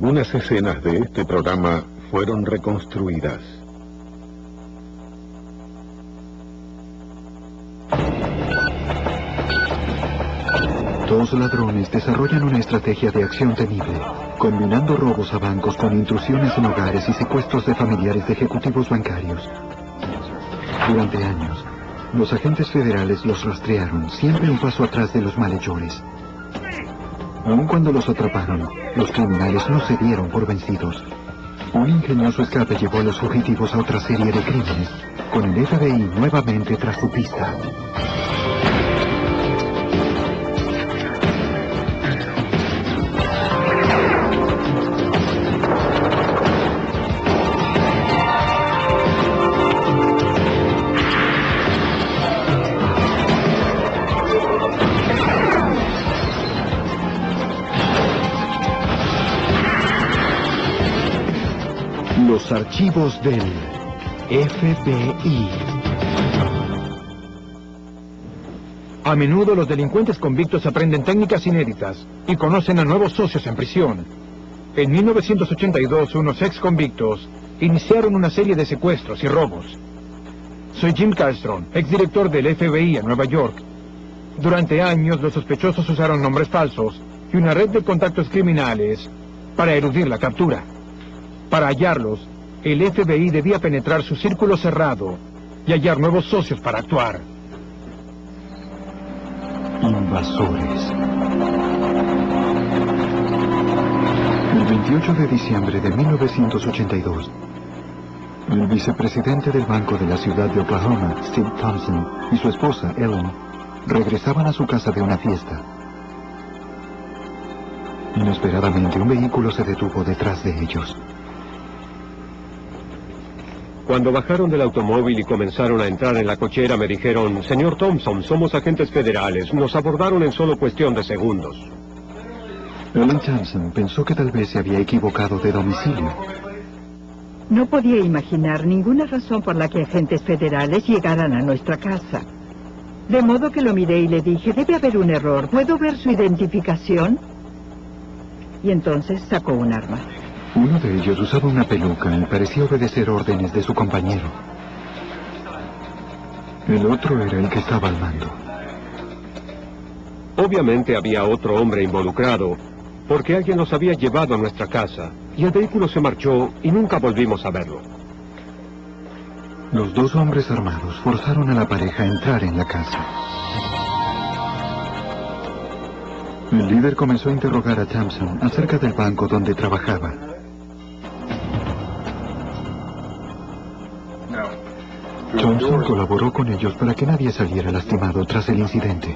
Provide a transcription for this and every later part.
Algunas escenas de este programa fueron reconstruidas. Dos ladrones desarrollan una estrategia de acción temible, combinando robos a bancos con intrusiones en hogares y secuestros de familiares de ejecutivos bancarios. Durante años, los agentes federales los rastrearon, siempre un paso atrás de los malhechores. Aun cuando los atraparon, los criminales no se dieron por vencidos. Un ingenioso escape llevó a los fugitivos a otra serie de crímenes, con el FBI nuevamente tras su pista. Los archivos del FBI. A menudo los delincuentes convictos aprenden técnicas inéditas y conocen a nuevos socios en prisión. En 1982, unos ex convictos iniciaron una serie de secuestros y robos. Soy Jim Carlstrom, exdirector del FBI en Nueva York. Durante años, los sospechosos usaron nombres falsos y una red de contactos criminales para eludir la captura. Para hallarlos, el FBI debía penetrar su círculo cerrado y hallar nuevos socios para actuar. Invasores. El 28 de diciembre de 1982, el vicepresidente del Banco de la ciudad de Oklahoma, Steve Thompson, y su esposa, Ellen, regresaban a su casa de una fiesta. Inesperadamente, un vehículo se detuvo detrás de ellos. Cuando bajaron del automóvil y comenzaron a entrar en la cochera, me dijeron: señor Thompson, somos agentes federales. Nos abordaron en solo cuestión de segundos. Ellen Thompson pensó que tal vez se había equivocado de domicilio. No podía imaginar ninguna razón por la que agentes federales llegaran a nuestra casa. De modo que lo miré y le dije: debe haber un error. ¿Puedo ver su identificación? Y entonces sacó un arma. Uno de ellos usaba una peluca y parecía obedecer órdenes de su compañero. El otro era el que estaba al mando. Obviamente había otro hombre involucrado, porque alguien los había llevado a nuestra casa, y el vehículo se marchó y nunca volvimos a verlo. Los dos hombres armados forzaron a la pareja a entrar en la casa. El líder comenzó a interrogar a Thompson acerca del banco donde trabajaba. Thompson colaboró con ellos para que nadie saliera lastimado tras el incidente.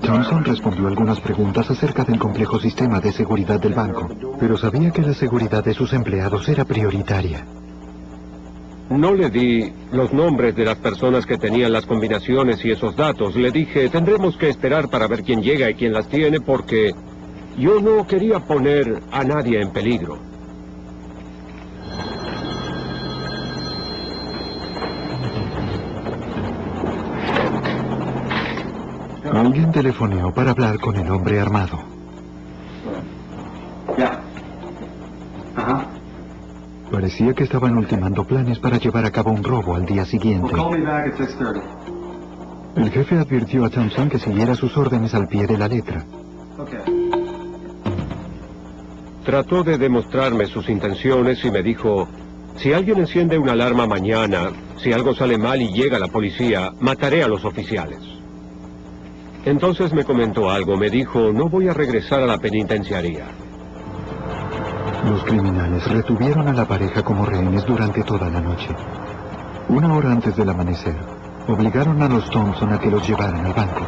Thompson respondió algunas preguntas acerca del complejo sistema de seguridad del banco, pero sabía que la seguridad de sus empleados era prioritaria. No le di los nombres de las personas que tenían las combinaciones y esos datos. Le dije: tendremos que esperar para ver quién llega y quién las tiene, porque yo no quería poner a nadie en peligro. Alguien telefoneó para hablar con el hombre armado. Parecía que estaban ultimando planes para llevar a cabo un robo al día siguiente. El jefe advirtió a Thompson que siguiera sus órdenes al pie de la letra. Trató de demostrarme sus intenciones y me dijo: si alguien enciende una alarma mañana, si algo sale mal y llega la policía, mataré a los oficiales. Entonces me comentó algo. Me dijo: no voy a regresar a la penitenciaría. Los criminales retuvieron a la pareja como rehenes durante toda la noche. Una hora antes del amanecer, obligaron a los Thompson a que los llevaran al banco.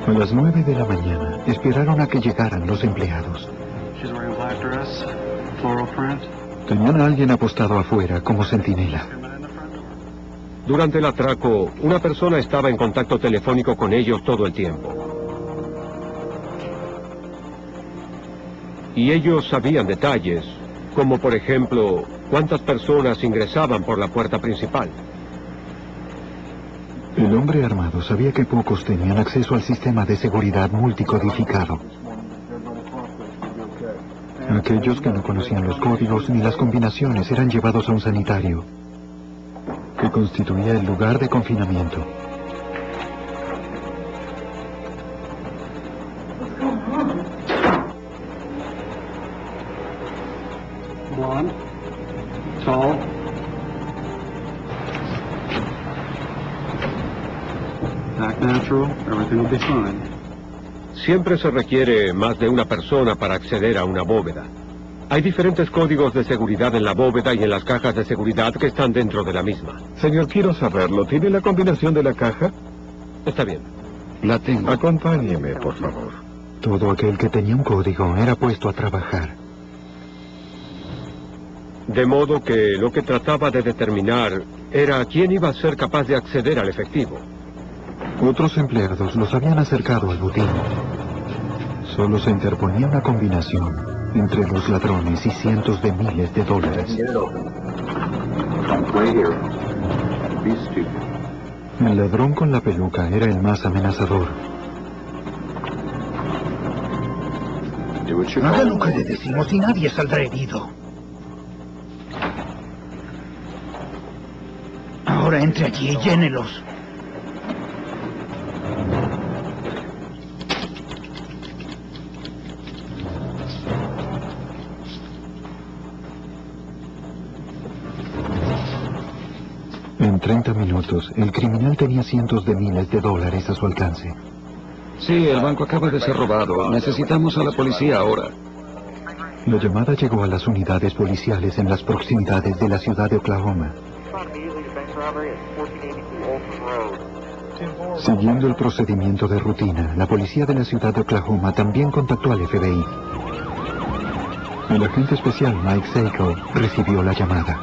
A las 9 de la mañana, esperaron a que llegaran los empleados. Tenían a alguien apostado afuera como centinela. Durante el atraco, una persona estaba en contacto telefónico con ellos todo el tiempo. Y ellos sabían detalles, como por ejemplo, cuántas personas ingresaban por la puerta principal. El hombre armado sabía que pocos tenían acceso al sistema de seguridad multicodificado. Aquellos que no conocían los códigos ni las combinaciones eran llevados a un sanitario, que constituía el lugar de confinamiento. Blonde, tall, act natural, everything will be fine. Siempre se requiere más de una persona para acceder a una bóveda. Hay diferentes códigos de seguridad en la bóveda y en las cajas de seguridad que están dentro de la misma. Señor, quiero saberlo. ¿Tiene la combinación de la caja? Está bien. La tengo. Acompáñeme, por favor. Todo aquel que tenía un código era puesto a trabajar. De modo que lo que trataba de determinar era quién iba a ser capaz de acceder al efectivo. Otros empleados los habían acercado al botín. Solo se interponía una combinación entre los ladrones y cientos de miles de dólares. El ladrón con la peluca era el más amenazador. Haga lo que le decimos y nadie saldrá herido. Ahora entre allí y llénelos. En 30 minutos, el criminal tenía cientos de miles de dólares a su alcance. Sí, el banco acaba de ser robado. Necesitamos a la policía ahora. La llamada llegó a las unidades policiales en las proximidades de la ciudad de Oklahoma. Siguiendo el procedimiento de rutina, la policía de la ciudad de Oklahoma también contactó al FBI. El agente especial Mike Seiko recibió la llamada.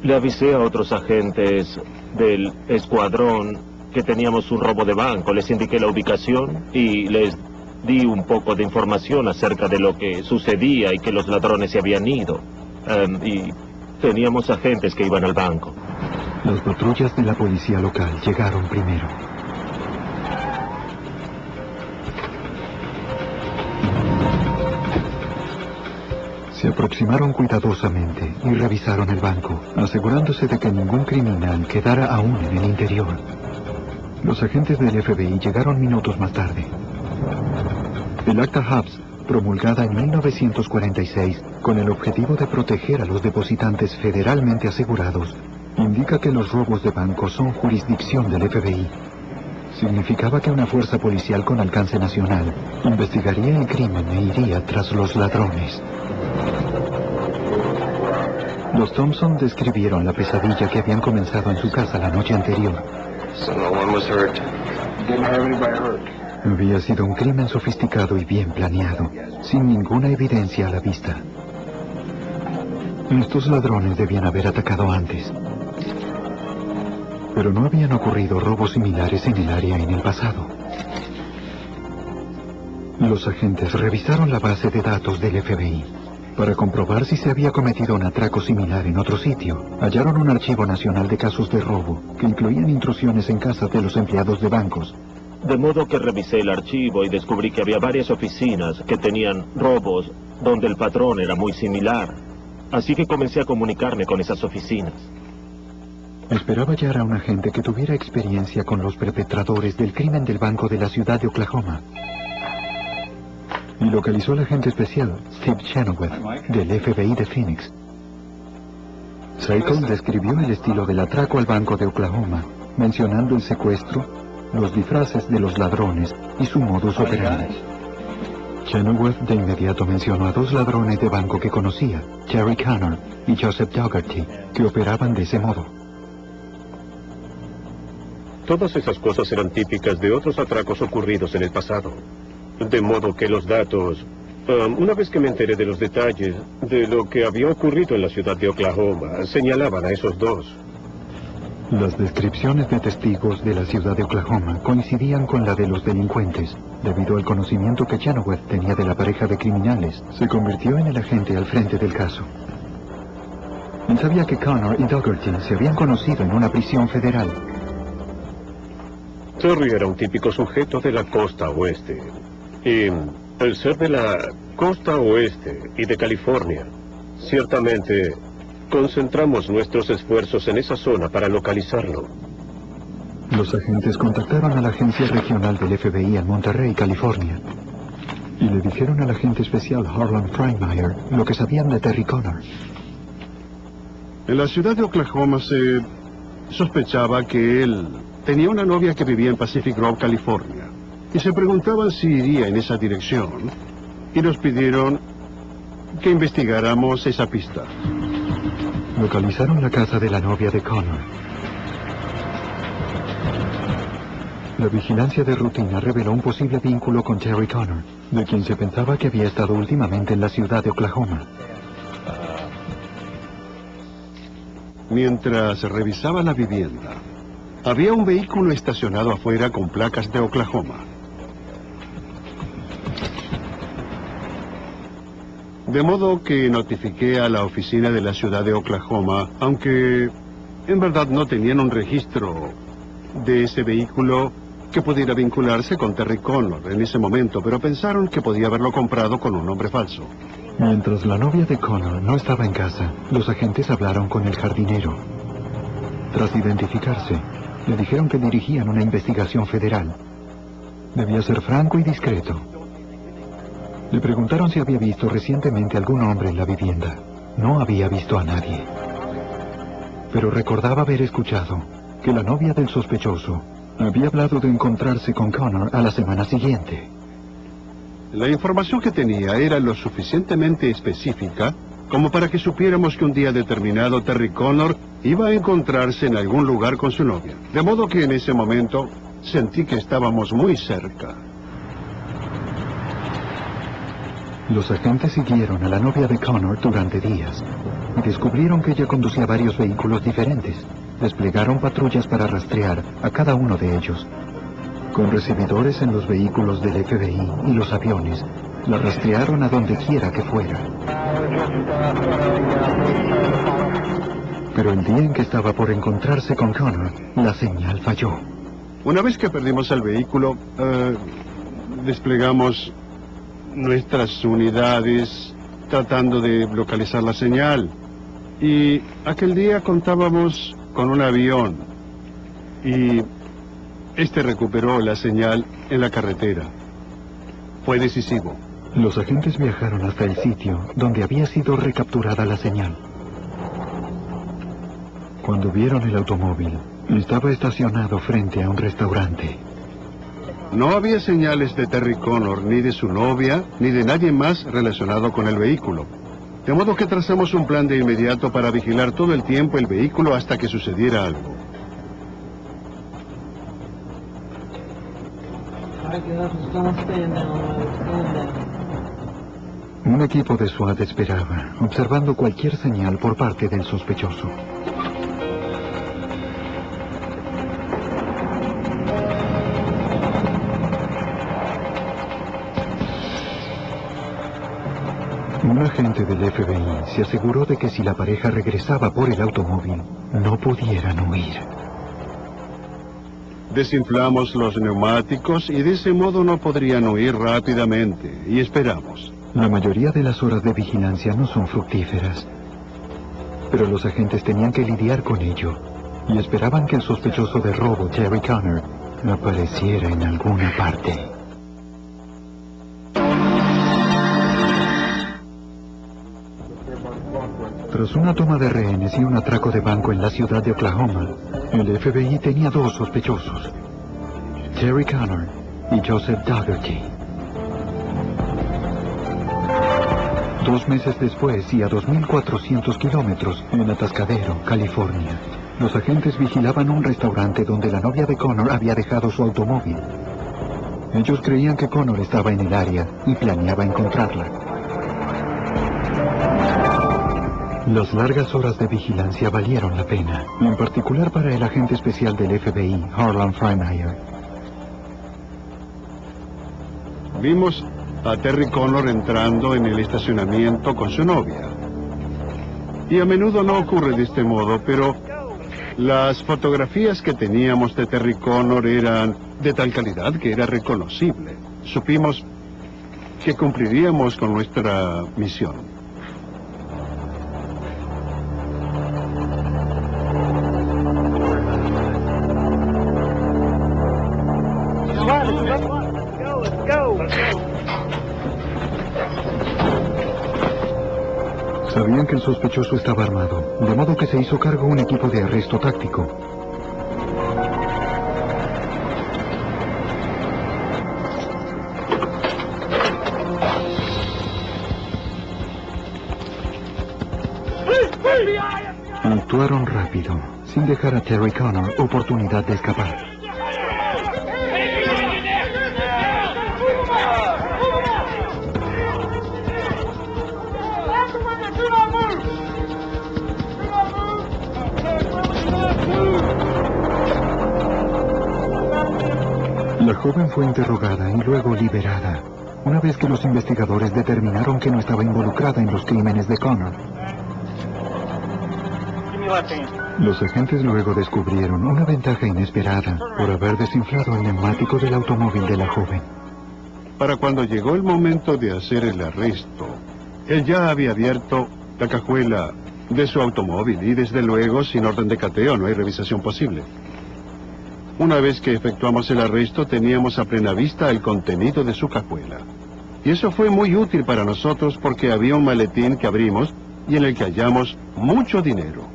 Le avisé a otros agentes del escuadrón que teníamos un robo de banco. Les indiqué la ubicación y les di un poco de información acerca de lo que sucedía y que los ladrones se habían ido. Y teníamos agentes que iban al banco. Las patrullas de la policía local llegaron primero. Se aproximaron cuidadosamente y revisaron el banco, asegurándose de que ningún criminal quedara aún en el interior. Los agentes del FBI llegaron minutos más tarde. El acta Hobbs, promulgada en 1946 con el objetivo de proteger a los depositantes federalmente asegurados, indica que los robos de bancos son jurisdicción del FBI. Significaba que una fuerza policial con alcance nacional investigaría el crimen e iría tras los ladrones. Los Thompson describieron la pesadilla que habían comenzado en su casa la noche anterior. Había sido un crimen sofisticado y bien planeado, sin ninguna evidencia a la vista. Estos ladrones debían haber atacado antes. Pero no habían ocurrido robos similares en el área en el pasado. Los agentes revisaron la base de datos del FBI. Para comprobar si se había cometido un atraco similar en otro sitio, hallaron un archivo nacional de casos de robo que incluían intrusiones en casas de los empleados de bancos. De modo que revisé el archivo y descubrí que había varias oficinas que tenían robos donde el patrón era muy similar. Así que comencé a comunicarme con esas oficinas. Esperaba hallar a un agente que tuviera experiencia con los perpetradores del crimen del banco de la ciudad de Oklahoma. Y localizó al agente especial Steve Chenoweth, del FBI de Phoenix. Seiko describió el estilo del atraco al banco de Oklahoma, mencionando el secuestro, los disfraces de los ladrones y su modus operandi. Chenoweth de inmediato mencionó a dos ladrones de banco que conocía, Jerry Connor y Joseph Dougherty, que operaban de ese modo. Todas esas cosas eran típicas de otros atracos ocurridos en el pasado. De modo que los datos... una vez que me enteré de los detalles de lo que había ocurrido en la ciudad de Oklahoma, señalaban a esos dos. Las descripciones de testigos de la ciudad de Oklahoma coincidían con la de los delincuentes. Debido al conocimiento que Chenoweth tenía de la pareja de criminales, se convirtió en el agente al frente del caso. Él sabía que Connor y Dougherty se habían conocido en una prisión federal. Terry era un típico sujeto de la costa oeste. Y el ser de la costa oeste y de California, ciertamente concentramos nuestros esfuerzos en esa zona para localizarlo. Los agentes contactaron a la agencia regional del FBI en Monterrey, California, y le dijeron al agente especial Harlan Freimeyer lo que sabían de Terry Connor. En la ciudad de Oklahoma se sospechaba que él tenía una novia que vivía en Pacific Grove, California, y se preguntaban si iría en esa dirección, y nos pidieron que investigáramos esa pista. Localizaron la casa de la novia de Connor. La vigilancia de rutina reveló un posible vínculo con Terry Connor, de quien se pensaba que había estado últimamente en la ciudad de Oklahoma. Mientras revisaba la vivienda, había un vehículo estacionado afuera con placas de Oklahoma. De modo que notifiqué a la oficina de la ciudad de Oklahoma, aunque en verdad no tenían un registro de ese vehículo que pudiera vincularse con Terry Connor en ese momento, pero pensaron que podía haberlo comprado con un nombre falso. Mientras la novia de Connor no estaba en casa, los agentes hablaron con el jardinero. Tras identificarse, le dijeron que dirigían una investigación federal. Debía ser franco y discreto. Le preguntaron si había visto recientemente algún hombre en la vivienda. No había visto a nadie. Pero recordaba haber escuchado que la novia del sospechoso había hablado de encontrarse con Connor a la semana siguiente. La información que tenía era lo suficientemente específica como para que supiéramos que un día determinado Terry Connor iba a encontrarse en algún lugar con su novia. De modo que en ese momento sentí que estábamos muy cerca. Los agentes siguieron a la novia de Connor durante días y descubrieron que ella conducía varios vehículos diferentes. Desplegaron patrullas para rastrear a cada uno de ellos. Con recibidores en los vehículos del FBI y los aviones, la rastrearon a donde quiera que fuera. Pero el día en que estaba por encontrarse con Connor, la señal falló. Una vez que perdimos el vehículo, desplegamos nuestras unidades tratando de localizar la señal. Y aquel día contábamos con un avión y este recuperó la señal en la carretera. Fue decisivo. Los agentes viajaron hasta el sitio donde había sido recapturada la señal. Cuando vieron el automóvil, estaba estacionado frente a un restaurante. No había señales de Terry Connor, ni de su novia, ni de nadie más relacionado con el vehículo. De modo que trazamos un plan de inmediato para vigilar todo el tiempo el vehículo hasta que sucediera algo. Un equipo de SWAT esperaba, observando cualquier señal por parte del sospechoso. Un agente del FBI se aseguró de que si la pareja regresaba por el automóvil, no pudieran huir. Desinflamos los neumáticos y de ese modo no podrían huir rápidamente, y esperamos. La mayoría de las horas de vigilancia no son fructíferas, pero los agentes tenían que lidiar con ello, y esperaban que el sospechoso de robo, Terry Connor, apareciera en alguna parte. Tras una toma de rehenes y un atraco de banco en la ciudad de Oklahoma, el FBI tenía dos sospechosos, Terry Connor y Joseph Dougherty. 2 meses después y a 2.400 kilómetros, en Atascadero, California, los agentes vigilaban un restaurante donde la novia de Connor había dejado su automóvil. Ellos creían que Connor estaba en el área y planeaba encontrarla. Las largas horas de vigilancia valieron la pena, en particular para el agente especial del FBI, Harlan Freimeyer. Vimos a Terry Connor entrando en el estacionamiento con su novia. Y a menudo no ocurre de este modo, pero las fotografías que teníamos de Terry Connor eran de tal calidad que era reconocible. Supimos que cumpliríamos con nuestra misión. Sabían que el sospechoso estaba armado, de modo que se hizo cargo un equipo de arresto táctico. Actuaron rápido, sin dejar a Terry Connor oportunidad de escapar. La joven fue interrogada y luego liberada, una vez que los investigadores determinaron que no estaba involucrada en los crímenes de Connor. Los agentes luego descubrieron una ventaja inesperada por haber desinflado el neumático del automóvil de la joven. Para cuando llegó el momento de hacer el arresto, él ya había abierto la cajuela de su automóvil y desde luego sin orden de cateo no hay revisación posible. Una vez que efectuamos el arresto teníamos a plena vista el contenido de su cajuela. Y eso fue muy útil para nosotros porque había un maletín que abrimos y en el que hallamos mucho dinero.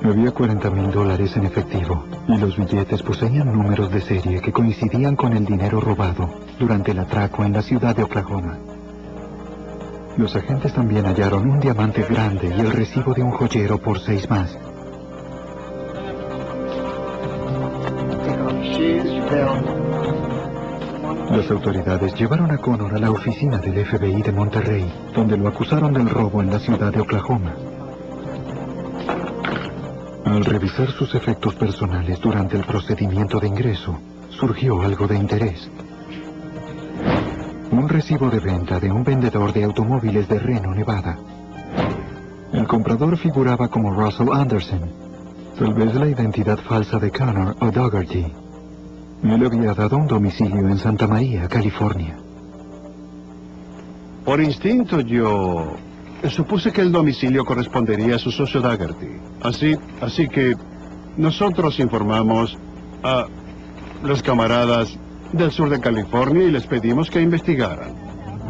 Había $40,000 en efectivo, y los billetes poseían números de serie que coincidían con el dinero robado durante el atraco en la ciudad de Oklahoma. Los agentes también hallaron un diamante grande y el recibo de un joyero por 6 más. Las autoridades llevaron a Connor a la oficina del FBI de Monterrey, donde lo acusaron del robo en la ciudad de Oklahoma. Al revisar sus efectos personales durante el procedimiento de ingreso, surgió algo de interés. Un recibo de venta de un vendedor de automóviles de Reno, Nevada. El comprador figuraba como Russell Anderson, tal vez la identidad falsa de Connor o Dougherty. Él había dado un domicilio en Santa María, California. Por instinto yo supuse que el domicilio correspondería a su socio Dougherty. Así que nosotros informamos a los camaradas del sur de California y les pedimos que investigaran.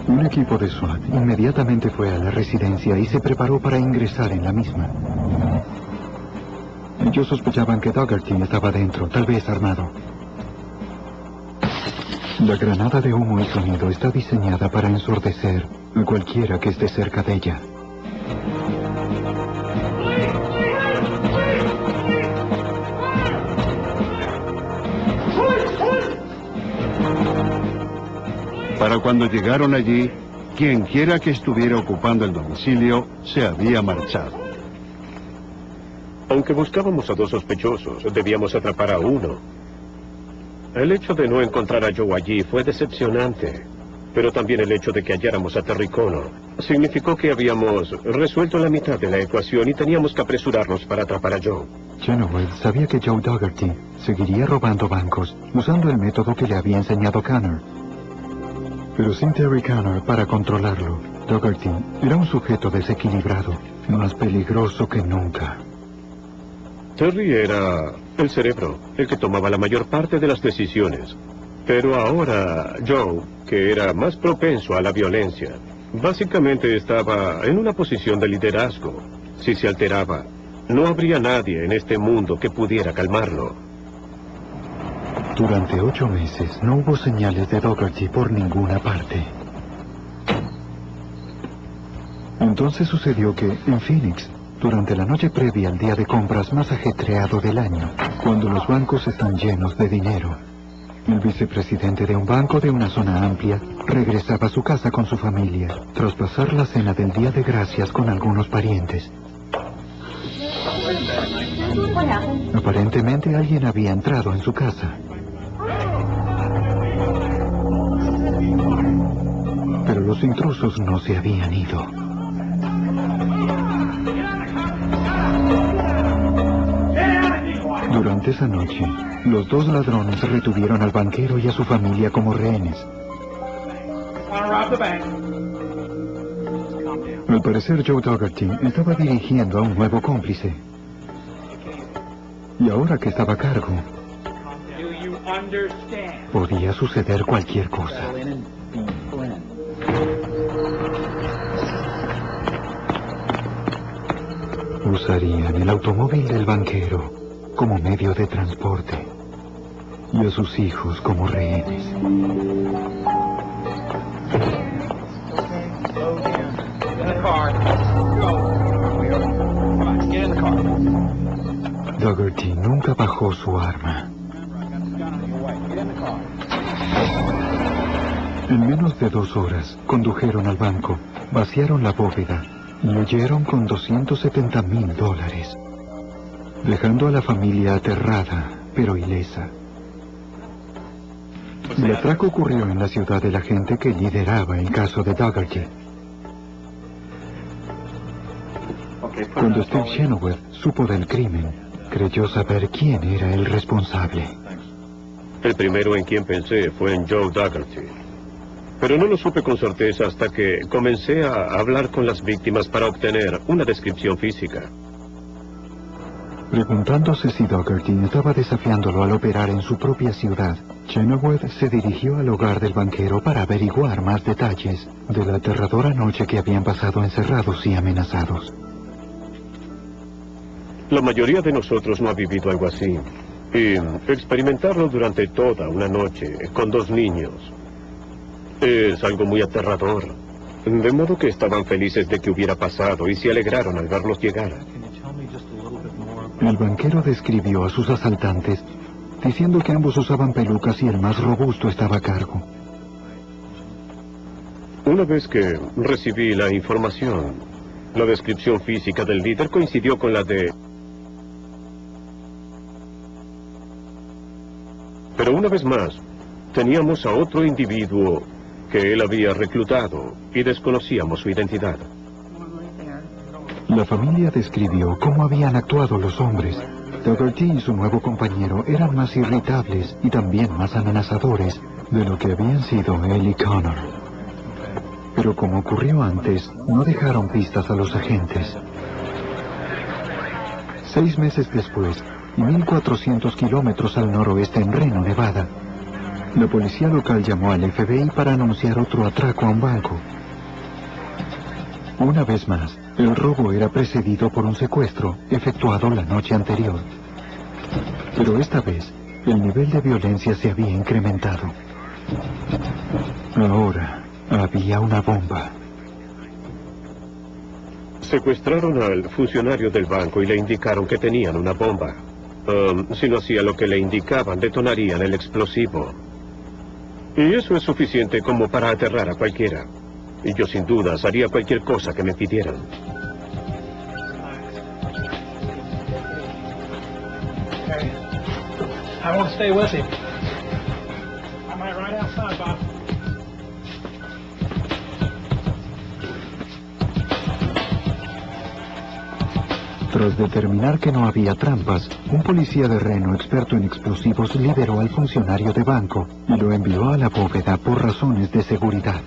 Un equipo de SWAT inmediatamente fue a la residencia y se preparó para ingresar en la misma. Ellos sospechaban que Dougherty estaba dentro, tal vez armado. La granada de humo y sonido está diseñada para ensordecer a cualquiera que esté cerca de ella. Para cuando llegaron allí, quien quiera que estuviera ocupando el domicilio se había marchado. Aunque buscábamos a 2 sospechosos, debíamos atrapar a uno. El hecho de no encontrar a Joe allí fue decepcionante, pero también el hecho de que halláramos a Terry Connor significó que habíamos resuelto la mitad de la ecuación y teníamos que apresurarnos para atrapar a Joe. Chenoweth sabía que Joe Dougherty seguiría robando bancos usando el método que le había enseñado Connor. Pero sin Terry Connor para controlarlo, Dougherty era un sujeto desequilibrado, más peligroso que nunca. Terry era el cerebro, el que tomaba la mayor parte de las decisiones. Pero ahora Joe, que era más propenso a la violencia, básicamente estaba en una posición de liderazgo. Si se alteraba, no habría nadie en este mundo que pudiera calmarlo. Durante 8 meses no hubo señales de Dougherty por ninguna parte. Entonces sucedió que, en Phoenix, durante la noche previa al día de compras más ajetreado del año, cuando los bancos están llenos de dinero, el vicepresidente de un banco de una zona amplia regresaba a su casa con su familia, tras pasar la cena del Día de Gracias con algunos parientes. Aparentemente alguien había entrado en su casa. Pero los intrusos no se habían ido. Durante esa noche, los dos ladrones retuvieron al banquero y a su familia como rehenes. Al parecer, Joe Dougherty estaba dirigiendo a un nuevo cómplice. Y ahora que estaba a cargo, podía suceder cualquier cosa. Usarían el automóvil del banquero como medio de transporte y a sus hijos como rehenes. Dougherty nunca bajó su arma. En menos de 2 horas, condujeron al banco, vaciaron la bóveda y huyeron con $270,000, dejando a la familia aterrada, pero ilesa. El atraco ocurrió en la ciudad del agente que lideraba el caso de Dougherty. Cuando Steve Chenoweth supo del crimen, creyó saber quién era el responsable. El primero en quien pensé fue en Joe Dougherty. Pero no lo supe con certeza hasta que comencé a hablar con las víctimas para obtener una descripción física. Preguntándose si Dougherty estaba desafiándolo al operar en su propia ciudad, Chenoweth se dirigió al hogar del banquero para averiguar más detalles de la aterradora noche que habían pasado encerrados y amenazados. La mayoría de nosotros no ha vivido algo así. Y experimentarlo durante toda una noche con 2 niños es algo muy aterrador. De modo que estaban felices de que hubiera pasado y se alegraron al verlos llegar. El banquero describió a sus asaltantes, diciendo que ambos usaban pelucas y el más robusto estaba a cargo. Una vez que recibí la información, la descripción física del líder coincidió con la de... Pero una vez más, teníamos a otro individuo que él había reclutado y desconocíamos su identidad. La familia describió cómo habían actuado los hombres. Dougherty y su nuevo compañero eran más irritables y también más amenazadores de lo que habían sido él y Connor. Pero como ocurrió antes, no dejaron pistas a los agentes. 6 meses después, y 1.400 kilómetros al noroeste en Reno, Nevada, la policía local llamó al FBI para anunciar otro atraco a un banco. Una vez más, el robo era precedido por un secuestro efectuado la noche anterior. Pero esta vez, el nivel de violencia se había incrementado. Ahora, había una bomba. Secuestraron al funcionario del banco y le indicaron que tenían una bomba. Si no hacía lo que le indicaban, detonarían el explosivo. Y eso es suficiente como para aterrar a cualquiera. Y yo sin dudas haría cualquier cosa que me pidieran. I want to stay with him. I'm right outside, Bob. Tras determinar que no había trampas, un policía de Reno experto en explosivos liberó al funcionario de banco y lo envió a la bóveda por razones de seguridad.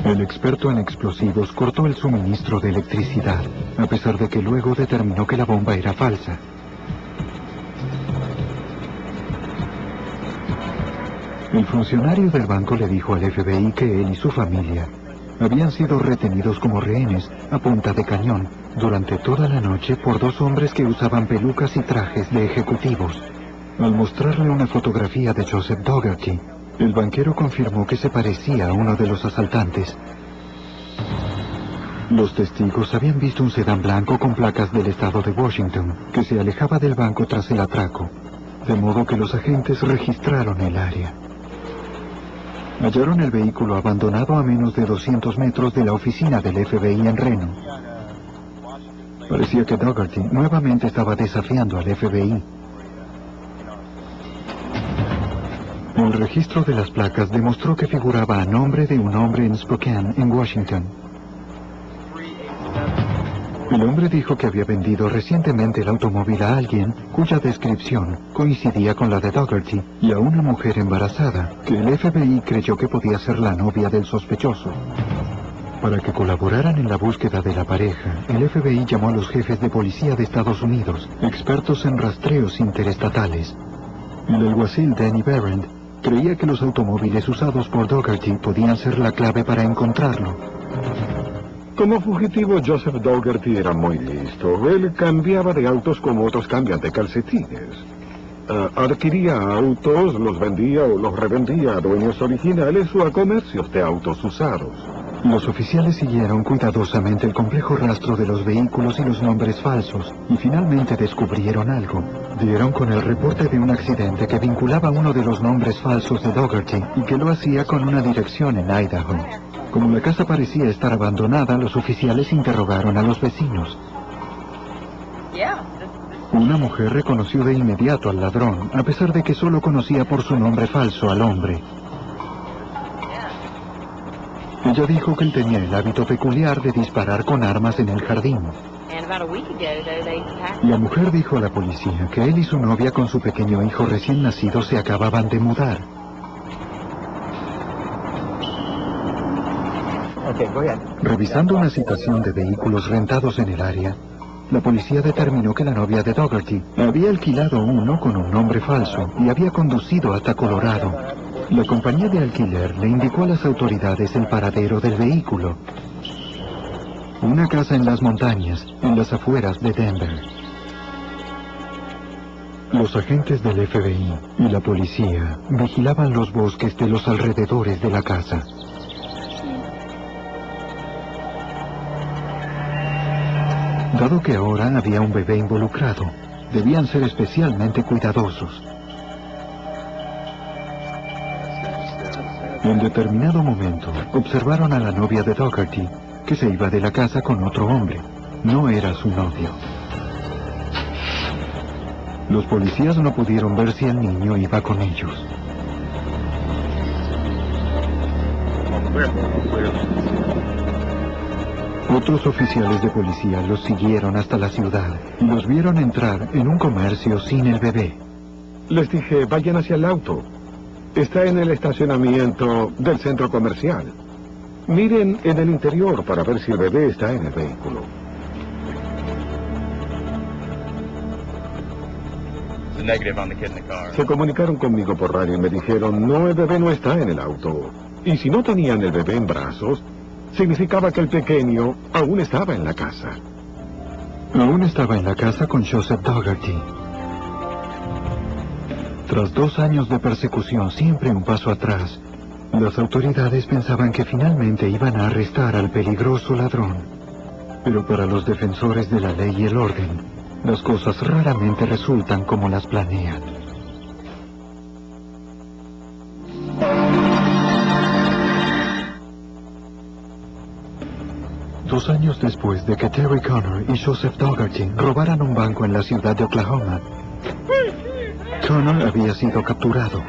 El experto en explosivos cortó el suministro de electricidad, a pesar de que luego determinó que la bomba era falsa. El funcionario del banco le dijo al FBI que él y su familia habían sido retenidos como rehenes a punta de cañón durante toda la noche por 2 hombres que usaban pelucas y trajes de ejecutivos. Al mostrarle una fotografía de Joseph Dougherty, el banquero confirmó que se parecía a uno de los asaltantes. Los testigos habían visto un sedán blanco con placas del estado de Washington, que se alejaba del banco tras el atraco, de modo que los agentes registraron el área. Hallaron el vehículo abandonado a menos de 200 metros de la oficina del FBI en Reno. Parecía que Dougherty nuevamente estaba desafiando al FBI. El registro de las placas demostró que figuraba a nombre de un hombre en Spokane, en Washington. El hombre dijo que había vendido recientemente el automóvil a alguien cuya descripción coincidía con la de Dougherty y a una mujer embarazada que el FBI creyó que podía ser la novia del sospechoso. Para que colaboraran en la búsqueda de la pareja, el FBI llamó a los jefes de policía de Estados Unidos, expertos en rastreos interestatales. El alguacil Danny Behrend creía que los automóviles usados por Dougherty podían ser la clave para encontrarlo. Como fugitivo, Joseph Dougherty era muy listo. Él cambiaba de autos como otros cambian de calcetines. Adquiría autos, los vendía o los revendía a dueños originales o a comercios de autos usados. Los oficiales siguieron cuidadosamente el complejo rastro de los vehículos y los nombres falsos, y finalmente descubrieron algo. Dieron con el reporte de un accidente que vinculaba uno de los nombres falsos de Dougherty y que lo hacía con una dirección en Idaho. Como la casa parecía estar abandonada, los oficiales interrogaron a los vecinos. Una mujer reconoció de inmediato al ladrón, a pesar de que solo conocía por su nombre falso al hombre. Ella dijo que él tenía el hábito peculiar de disparar con armas en el jardín. La mujer dijo a la policía que él y su novia con su pequeño hijo recién nacido se acababan de mudar. Revisando una citación de vehículos rentados en el área, la policía determinó que la novia de Dougherty había alquilado uno con un nombre falso y había conducido hasta Colorado. La compañía de alquiler le indicó a las autoridades el paradero del vehículo. Una casa en las montañas, en las afueras de Denver. Los agentes del FBI y la policía vigilaban los bosques de los alrededores de la casa. Dado que ahora había un bebé involucrado, debían ser especialmente cuidadosos. En determinado momento, observaron a la novia de Dougherty, que se iba de la casa con otro hombre. No era su novio. Los policías no pudieron ver si el niño iba con ellos. Otros oficiales de policía los siguieron hasta la ciudad y los vieron entrar en un comercio sin el bebé. Les dije, vayan hacia el auto. Está en el estacionamiento del centro comercial. Miren en el interior para ver si el bebé está en el vehículo. Se comunicaron conmigo por radio y me dijeron, no, el bebé no está en el auto. Y si no tenían el bebé en brazos, significaba que el pequeño aún estaba en la casa. Aún estaba en la casa con Joseph Dougherty. Tras 2 años de persecución, siempre un paso atrás, las autoridades pensaban que finalmente iban a arrestar al peligroso ladrón. Pero para los defensores de la ley y el orden, las cosas raramente resultan como las planean. Dos años después de que Terry Connor y Joseph Dougherty robaran un banco en la ciudad de Oklahoma, Connor había sido capturado,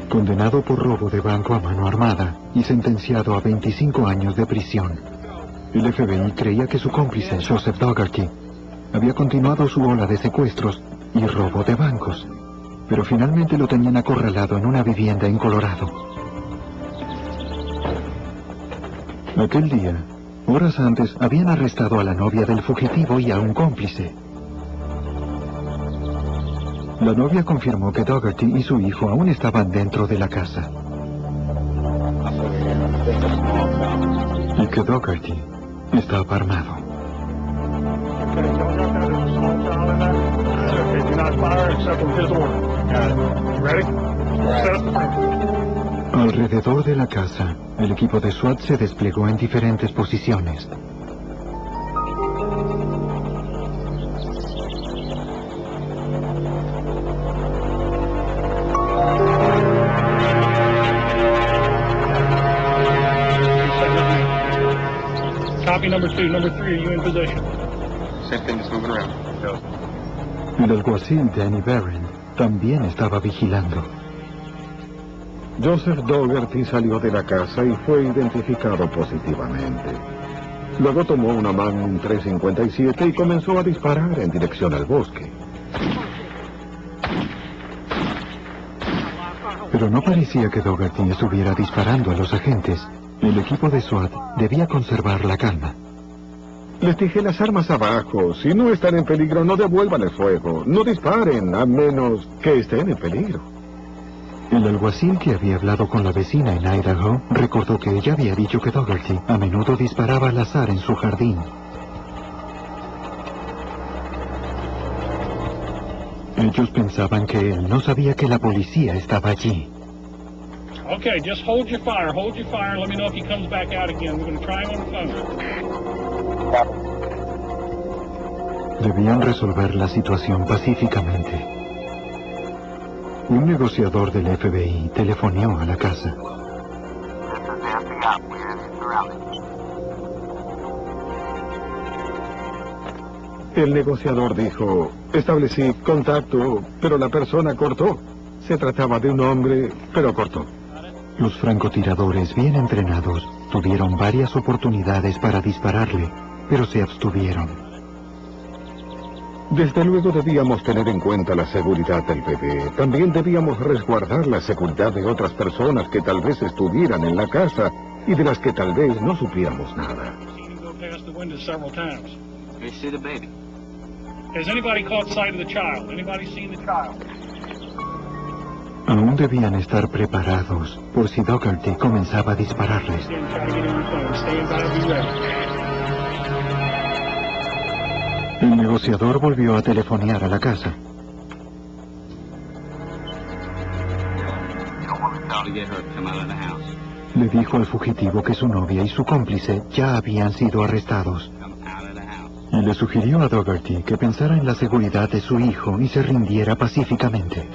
condenado por robo de banco a mano armada y sentenciado a 25 años de prisión. El FBI creía que su cómplice, Joseph Dougherty, había continuado su ola de secuestros y robo de bancos, pero finalmente lo tenían acorralado en una vivienda en Colorado. Aquel día, horas antes, habían arrestado a la novia del fugitivo y a un cómplice. La novia confirmó que Dougherty y su hijo aún estaban dentro de la casa. Y que Dougherty estaba armado. Alrededor de la casa, el equipo de SWAT se desplegó en diferentes posiciones. Copy number 2. Number 3, are you in position? El alguacil Danny Barron también estaba vigilando. Joseph Dougherty salió de la casa y fue identificado positivamente. Luego tomó una Magnum 357 y comenzó a disparar en dirección al bosque. Pero no parecía que Dougherty estuviera disparando a los agentes. El equipo de SWAT debía conservar la calma. Les dije las armas abajo. Si no están en peligro, no devuelvan el fuego. No disparen, a menos que estén en peligro. El alguacil que había hablado con la vecina en Idaho recordó que ella había dicho que Dougherty a menudo disparaba al azar en su jardín. Ellos pensaban que él no sabía que la policía estaba allí. Okay, just hold your fire. Hold your fire. Let me know if he comes back out again. We're going to try him on the phone. Debían resolver la situación pacíficamente. Un negociador del FBI telefoneó a la casa. El negociador dijo, establecí contacto, pero la persona cortó. Se trataba de un hombre, pero cortó. Los francotiradores bien entrenados tuvieron varias oportunidades para dispararle, pero se abstuvieron. Desde luego debíamos tener en cuenta la seguridad del bebé. También debíamos resguardar la seguridad de otras personas que tal vez estuvieran en la casa y de las que tal vez no supiéramos nada. Has anybody caught sight of the child? Anybody seen the child? Aún debían estar preparados por si Dougherty comenzaba a dispararles. El negociador volvió a telefonear a la casa. Le dijo al fugitivo que su novia y su cómplice ya habían sido arrestados. Y le sugirió a Dougherty que pensara en la seguridad de su hijo y se rindiera pacíficamente.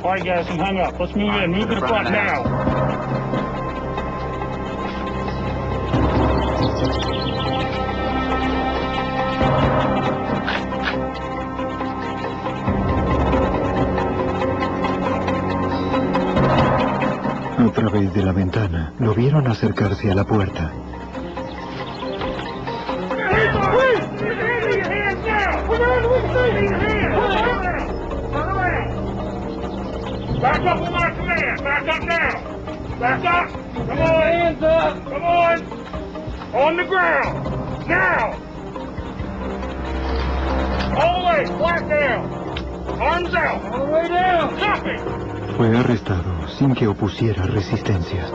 All right, guys, he hung up. Let's move in. Move to the front now. A través de la ventana, lo vieron acercarse a la puerta. Back up on my command. Back up now. Back up. Come on. Hands up. Come on. On the ground. Now. All the way. Flat down. Arms out. All the way down. Copy. Fue arrestado sin que opusiera resistencia.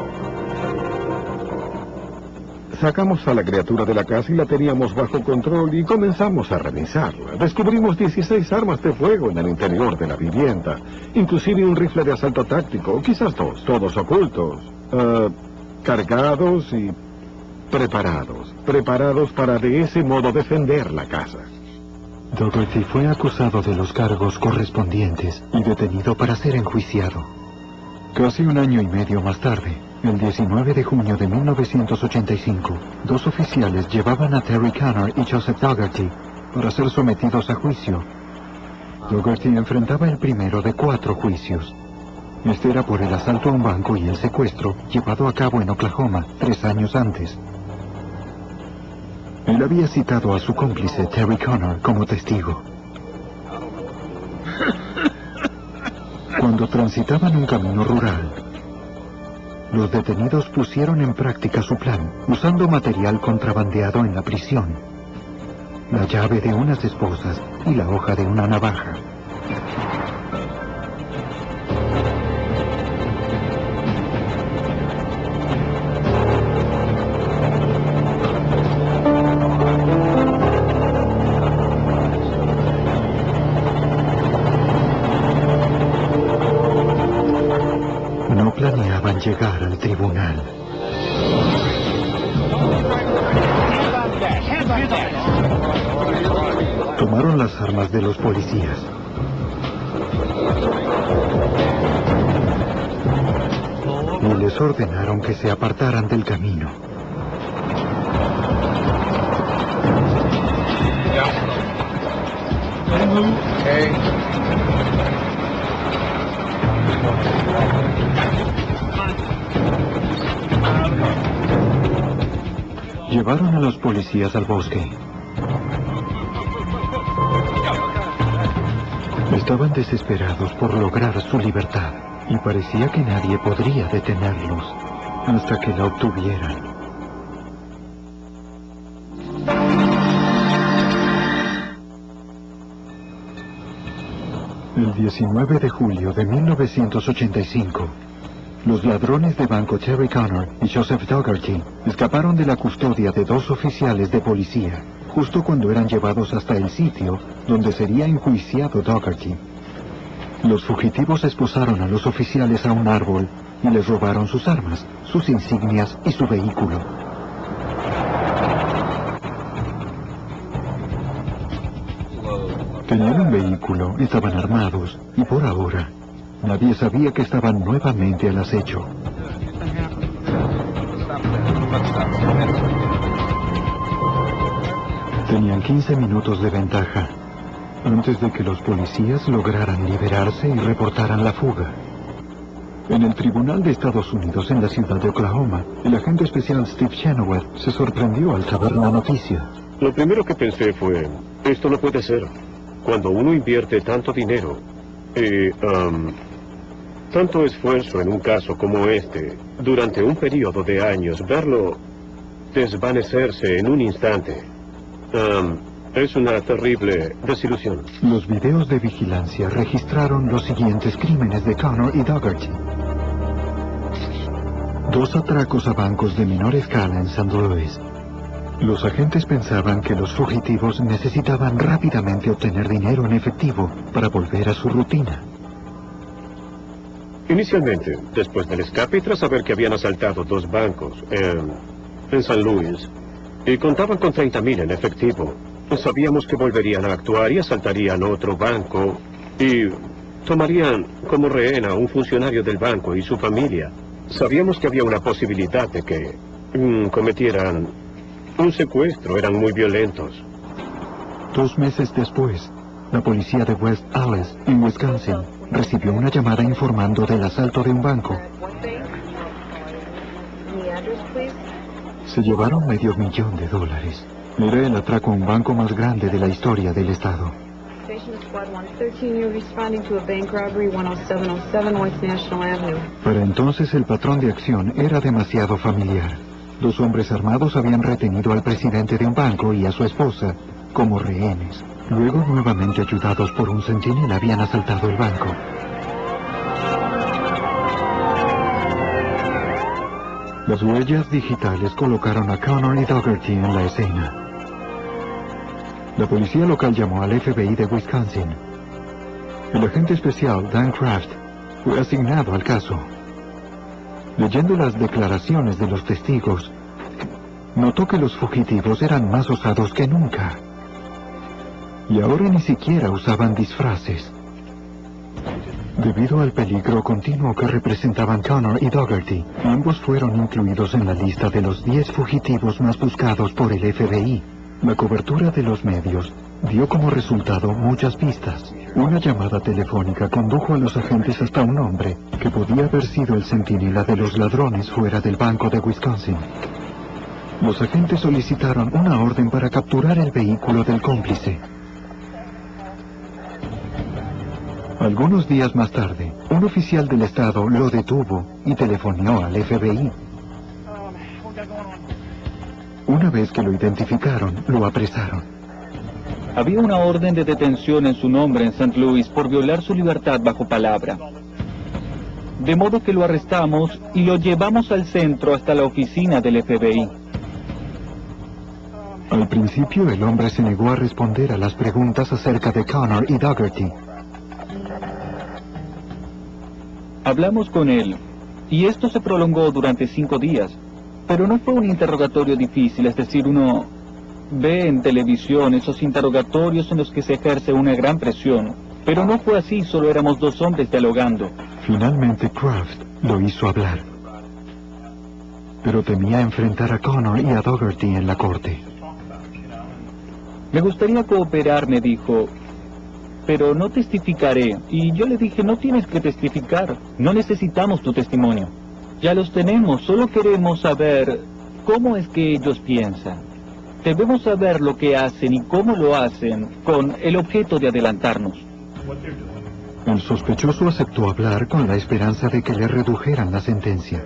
Sacamos a la criatura de la casa y la teníamos bajo control y comenzamos a revisarla. Descubrimos 16 armas de fuego en el interior de la vivienda, inclusive un rifle de asalto táctico, quizás dos, todos ocultos, cargados y preparados para de ese modo defender la casa. Dougherty fue acusado de los cargos correspondientes y detenido para ser enjuiciado. Casi un año y medio más tarde, el 19 de junio de 1985, dos oficiales llevaban a Terry Connor y Joseph Dougherty para ser sometidos a juicio. Dougherty enfrentaba el primero de 4 juicios. Este era por el asalto a un banco y el secuestro llevado a cabo en Oklahoma 3 años antes. Él había citado a su cómplice Terry Connor como testigo. Cuando transitaban un camino rural, los detenidos pusieron en práctica su plan, usando material contrabandeado en la prisión, la llave de unas esposas y la hoja de una navaja. No planeaban llegar al tribunal. Tomaron las armas de los policías. Y les ordenaron que se apartaran del camino. Llevaron a los policías al bosque. Estaban desesperados por lograr su libertad y parecía que nadie podría detenerlos hasta que la obtuvieran. El 19 de julio de 1985, los ladrones de banco Terry Connor y Joseph Dougherty escaparon de la custodia de 2 oficiales de policía, justo cuando eran llevados hasta el sitio donde sería enjuiciado Dougherty. Los fugitivos esposaron a los oficiales a un árbol y les robaron sus armas, sus insignias y su vehículo. Tenían un vehículo, estaban armados y por ahora nadie sabía que estaban nuevamente al acecho. Tenían 15 minutos de ventaja antes de que los policías lograran liberarse y reportaran la fuga. En el Tribunal de Estados Unidos en la ciudad de Oklahoma, el agente especial Steve Chenoweth se sorprendió al saber la noticia. Lo primero que pensé fue, esto no puede ser. Cuando uno invierte tanto dinero y tanto esfuerzo en un caso como este, durante un periodo de años, verlo desvanecerse en un instante, es una terrible desilusión. Los videos de vigilancia registraron los siguientes crímenes de Connor y Dougherty. 2 atracos a bancos de menor escala en St. Louis. Los agentes pensaban que los fugitivos necesitaban rápidamente obtener dinero en efectivo para volver a su rutina. Inicialmente, después del escape y tras saber que habían asaltado 2 bancos en St. Louis y contaban con 30,000 en efectivo, sabíamos que volverían a actuar y asaltarían otro banco y tomarían como rehén a un funcionario del banco y su familia. Sabíamos que había una posibilidad de que cometieran un secuestro, eran muy violentos. 2 meses después, la policía de West Allis, en Wisconsin, recibió una llamada informando del asalto de un banco. Se llevaron $500,000. Era el atraco a un banco más grande de la historia del estado. Para entonces el patrón de acción era demasiado familiar. 2 hombres armados habían retenido al presidente de un banco y a su esposa como rehenes. Luego, nuevamente ayudados por un centinela, habían asaltado el banco. Las huellas digitales colocaron a Connor y Dougherty en la escena. La policía local llamó al FBI de Wisconsin. El agente especial Dan Kraft fue asignado al caso. Leyendo las declaraciones de los testigos, notó que los fugitivos eran más osados que nunca. Y ahora ni siquiera usaban disfraces. Debido al peligro continuo que representaban Connor y Dougherty, ambos fueron incluidos en la lista de los 10 fugitivos más buscados por el FBI. La cobertura de los medios dio como resultado muchas pistas. Una llamada telefónica condujo a los agentes hasta un hombre que podía haber sido el centinela de los ladrones fuera del banco de Wisconsin. Los agentes solicitaron una orden para capturar el vehículo del cómplice. Algunos días más tarde, un oficial del estado lo detuvo y telefoneó al FBI. Una vez que lo identificaron, lo apresaron. Había una orden de detención en su nombre en St. Louis por violar su libertad bajo palabra. De modo que lo arrestamos y lo llevamos al centro hasta la oficina del FBI. Al principio, el hombre se negó a responder a las preguntas acerca de Connor y Dougherty. Hablamos con él, y esto se prolongó durante 5 días, pero no fue un interrogatorio difícil, es decir, uno ve en televisión esos interrogatorios en los que se ejerce una gran presión, pero no fue así, solo éramos 2 hombres dialogando. Finalmente Kraft lo hizo hablar, pero temía enfrentar a Connor y a Dougherty en la corte. Me gustaría cooperar, me dijo, pero no testificaré. Y yo le dije, no tienes que testificar, no necesitamos tu testimonio. Ya los tenemos, solo queremos saber cómo es que ellos piensan. Debemos saber lo que hacen y cómo lo hacen con el objeto de adelantarnos. El sospechoso aceptó hablar con la esperanza de que le redujeran la sentencia.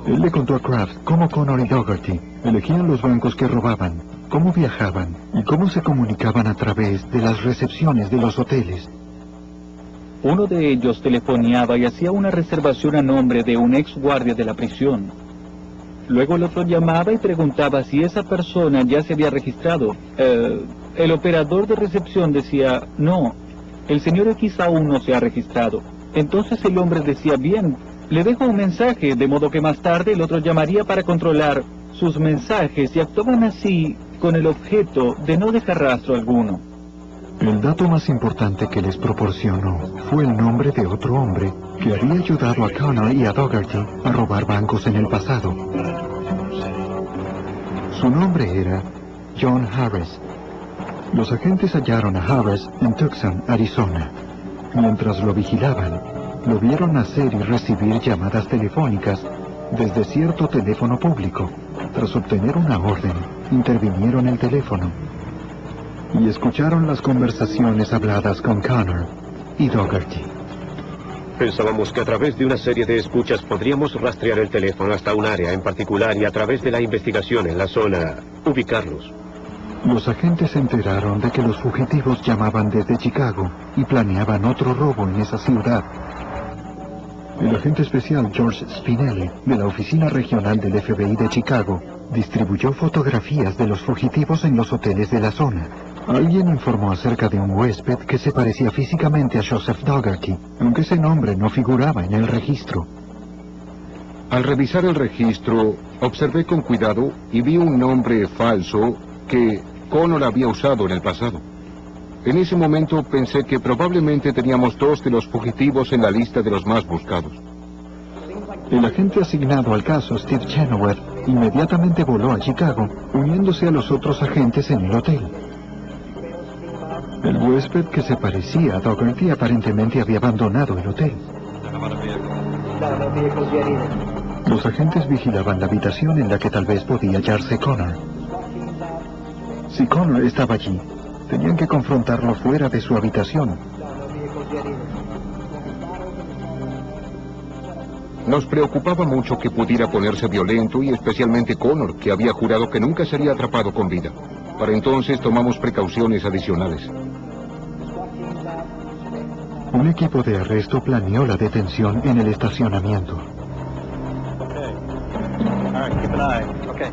Él le contó a Kraft cómo Connor y Dougherty elegían los bancos que robaban, cómo viajaban y cómo se comunicaban a través de las recepciones de los hoteles. Uno de ellos telefoneaba y hacía una reservación a nombre de un ex guardia de la prisión. Luego el otro llamaba y preguntaba si esa persona ya se había registrado. El operador de recepción decía, no, el señor X aún no se ha registrado. Entonces el hombre decía, bien, le dejo un mensaje, de modo que más tarde el otro llamaría para controlar sus mensajes y actuaban así con el objeto de no dejar rastro alguno. El dato más importante que les proporcionó fue el nombre de otro hombre que había ayudado a Connor y a Dougherty a robar bancos en el pasado. Su nombre era John Harris. Los agentes hallaron a Harris en Tucson, Arizona. Mientras lo vigilaban, lo vieron hacer y recibir llamadas telefónicas desde cierto teléfono público. Tras obtener una orden, intervinieron el teléfono y escucharon las conversaciones habladas con Connor y Dougherty. Pensábamos que a través de una serie de escuchas podríamos rastrear el teléfono hasta un área en particular y a través de la investigación en la zona, ubicarlos. Los agentes se enteraron de que los fugitivos llamaban desde Chicago y planeaban otro robo en esa ciudad. El agente especial George Spinelli, de la Oficina Regional del FBI de Chicago, distribuyó fotografías de los fugitivos en los hoteles de la zona. Alguien informó acerca de un huésped que se parecía físicamente a Joseph Dougherty, aunque ese nombre no figuraba en el registro. Al revisar el registro, observé con cuidado y vi un nombre falso que Connor había usado en el pasado. En ese momento pensé que probablemente teníamos 2 de los fugitivos en la lista de los más buscados. El agente asignado al caso, Steve Chenoweth, inmediatamente voló a Chicago, uniéndose a los otros agentes en el hotel. El huésped que se parecía a Dougherty aparentemente había abandonado el hotel. Los agentes vigilaban la habitación en la que tal vez podía hallarse Connor. Si Connor estaba allí, tenían que confrontarlo fuera de su habitación. Nos preocupaba mucho que pudiera ponerse violento y especialmente Connor, que había jurado que nunca sería atrapado con vida. Para entonces tomamos precauciones adicionales. Un equipo de arresto planeó la detención en el estacionamiento.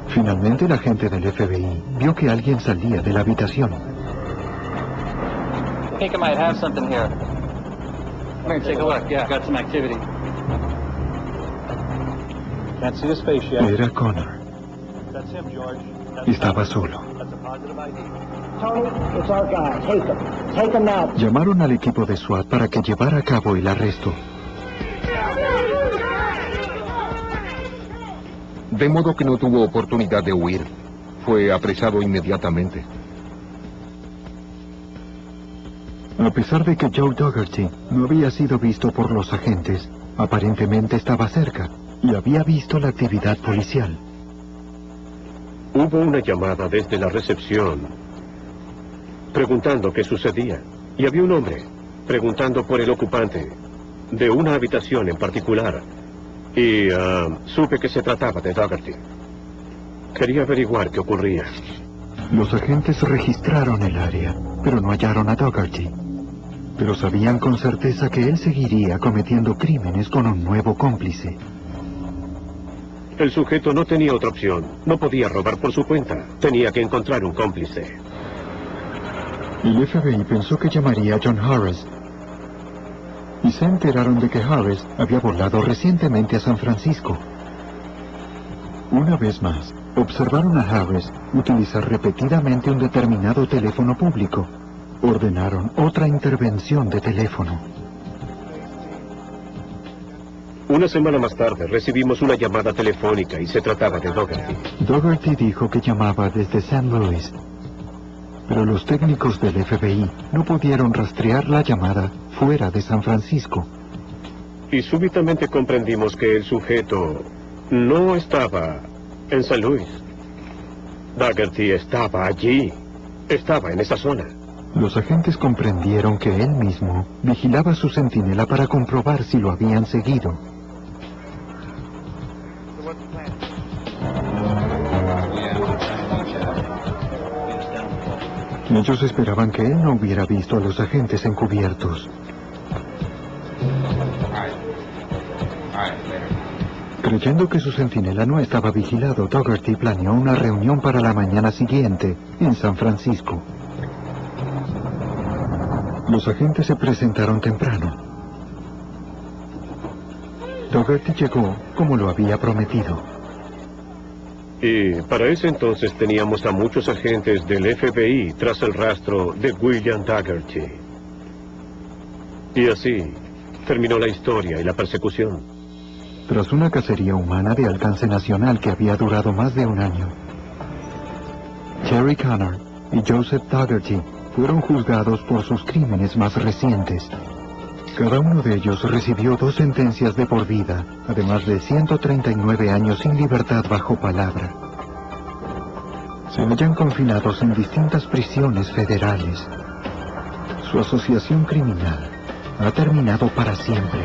Finalmente el agente del FBI vio que alguien salía de la habitación. I think I might have something here. Come here, take a look. Yeah, got some activity. Can't see his face yet. Era Connor. That's him, George. Estaba solo. That's a positive ID. Tony, it's our guy. Take him. Take him now. Llamaron al equipo de SWAT para que llevara a cabo el arresto. De modo que no tuvo oportunidad de huir. Fue apresado inmediatamente. A pesar de que Joe Dougherty no había sido visto por los agentes, aparentemente estaba cerca y había visto la actividad policial. Hubo una llamada desde la recepción preguntando qué sucedía. Y había un hombre preguntando por el ocupante de una habitación en particular. Y supe que se trataba de Dougherty. Quería averiguar qué ocurría. Los agentes registraron el área, pero no hallaron a Dougherty. Pero sabían con certeza que él seguiría cometiendo crímenes con un nuevo cómplice. El sujeto no tenía otra opción. No podía robar por su cuenta. Tenía que encontrar un cómplice. El FBI pensó que llamaría a John Harris. Y se enteraron de que Harris había volado recientemente a San Francisco. Una vez más, observaron a Harris utilizar repetidamente un determinado teléfono público. Ordenaron otra intervención de teléfono. Una semana más tarde recibimos una llamada telefónica y se trataba de Dougherty. Dougherty dijo que llamaba desde St. Louis. Pero los técnicos del FBI no pudieron rastrear la llamada fuera de San Francisco. Y súbitamente comprendimos que el sujeto No estaba en San Luis. Daugherty estaba allí. Estaba en esa zona. Los agentes comprendieron que él mismo vigilaba a su centinela para comprobar si lo habían seguido. Ellos esperaban que él no hubiera visto a los agentes encubiertos. Creyendo que su centinela no estaba vigilado, Daugherty planeó una reunión para la mañana siguiente en San Francisco. Los agentes se presentaron temprano. Daugherty llegó como lo había prometido. Y para ese entonces teníamos a muchos agentes del FBI tras el rastro de William Daugherty. Y así terminó la historia y la persecución. Tras una cacería humana de alcance nacional que había durado más de un año, Terry Connor y Joseph Daugherty fueron juzgados por sus crímenes más recientes. Cada uno de ellos recibió 2 sentencias de por vida, además de 139 años sin libertad bajo palabra. Se hallan confinados en distintas prisiones federales. Su asociación criminal ha terminado para siempre.